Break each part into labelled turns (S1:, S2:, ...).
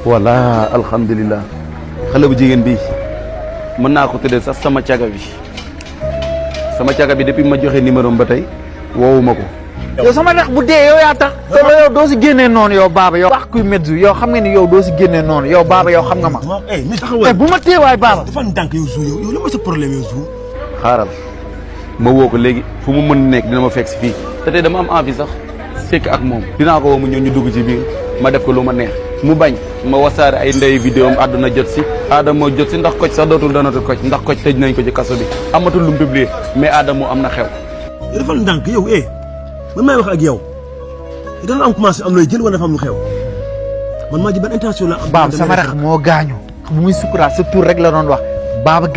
S1: voilà alhamdulilah xale bu jigéen bi mën naa ko tuddee sax sama caga bi depuis ma joxe numéro ba tey woowuma ko.
S2: yow sama rax bu dee yow yaa tax. te yow doo si génnee noonu yow baaba yow. wax kuy meddu yow xam nga ni yow doo si génnee noonu yow baaba yow xam nga ma. bu ma teewaay baaba.
S3: dafa ndànk yow yow la mooy sa problème yow Zou.
S1: xaaral ma woo ko léegi fu mu mën nekk dina ma fekk si fii te tey dama am envie sax sekk ak moom dinaa ko woo mu ñëw ñu dugg ci biir ma def ko lu ma neex mu bañ ma wasaare ay ndey vidéo am àdduna jot si Adamo jot si ndax Kocc sax dootul doonatu Kocc ndax Kocc tëj nañ ko ci kaso bi amatul lu mu publier mais Adamo am na xew.
S3: yow dafa ndànk yow man maay wax ak yow da nga am commencé am looy jël wala dafa am lu xew man maa ji ban intention la am.
S2: baab sama rax moo gaañu bu muy sukuraat sa tur rek la doon wax baaba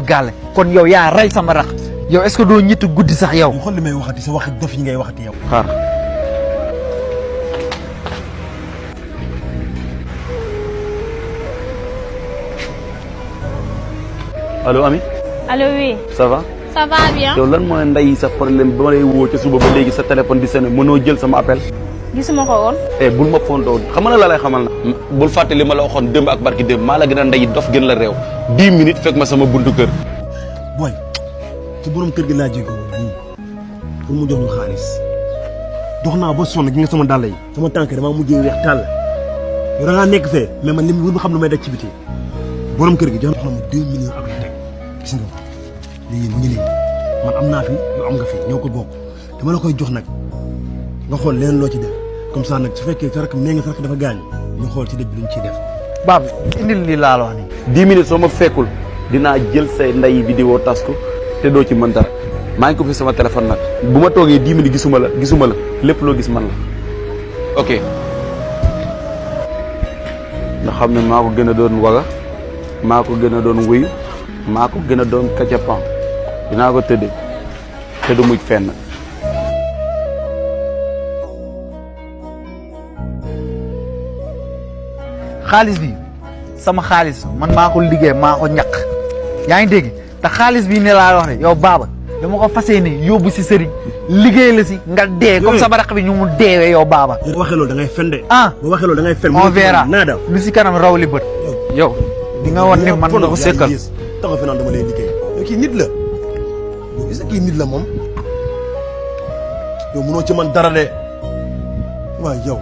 S2: gàlle kon yow yaa rey sama rax yow est-ce que doo ñetti guddi sax yow.
S3: xool li may waxati sa waxi dof yi ngay waxati yow.
S1: xaar allo Ami.
S4: allo oui.
S1: ça va.
S4: ça va bien.
S1: yow lan mooy nday sa problème ba ma lay woo ca suba ba léegi sa téléphone di sonné mënoo jël sama appel.
S4: gisuma ko woon.
S1: bul ma fontoo xam nga la lay xamal na. bul fàtte li ma la waxoon démb ak barki démb maa la gën a nday dof gën la réew 10 minutes fekk ma sama buntu kër.
S3: booy ci borom kër gi laa jéego nii pour mu jox ñu xaalis dox naa ba sonn gi nga sama dàll yi sama tànk damaa mujjee weex tàll yow da ngaa nekk fee mais man li mu xam lu may daj ci biti borom kër gi jox na ma 2 millions ak lu teg gis nga ko léegi mu ngi nii man am naa fi yow am nga fi ñoo ko bokk dama la koy jox nag nga xool leneen loo ci def comme ça nag su fekkee sa rakk mee nga sa rakk dafa gaañ ñu xool ci dëj bi luñ ciy def.
S2: baab indil lii laa la wax nii.
S1: 10 minutes soo ma fekkul dinaa jël say nday vidéo tas ko te doo ci mën dara maa ngi ko fi sama téléphone nag bu ma toogee 10 minutes gisuma la lépp loo gis man la ok. nga xam ne maa ko gën a doon waga maa ko gën a doon wuyu maa ko gën a doon kacapan dinaa ko tëddee te du mujj fenn.
S2: xaalis bi sama xaalis man maa ko liggéey maa ko ñaq yaa ngi dégg te xaalis bi ne laa wax ne yow baaba dama ko fas yéene yóbbu si sëriñ liggéey la si nga dee comme sama rakk bi ñu mu deewee yow baaba.
S3: boo waxee loolu da ngay fen de.
S2: boo
S3: waxee loolu da ngay fen.
S2: on verra lu si kanam raw li bët. yow di nga wan ne man nga ko sekkal.
S3: taxaw fi naan dama lay liggéey. yow kii nit la yow est-ce que kii nit la moom yow mënoo ci man dara de waaye yow.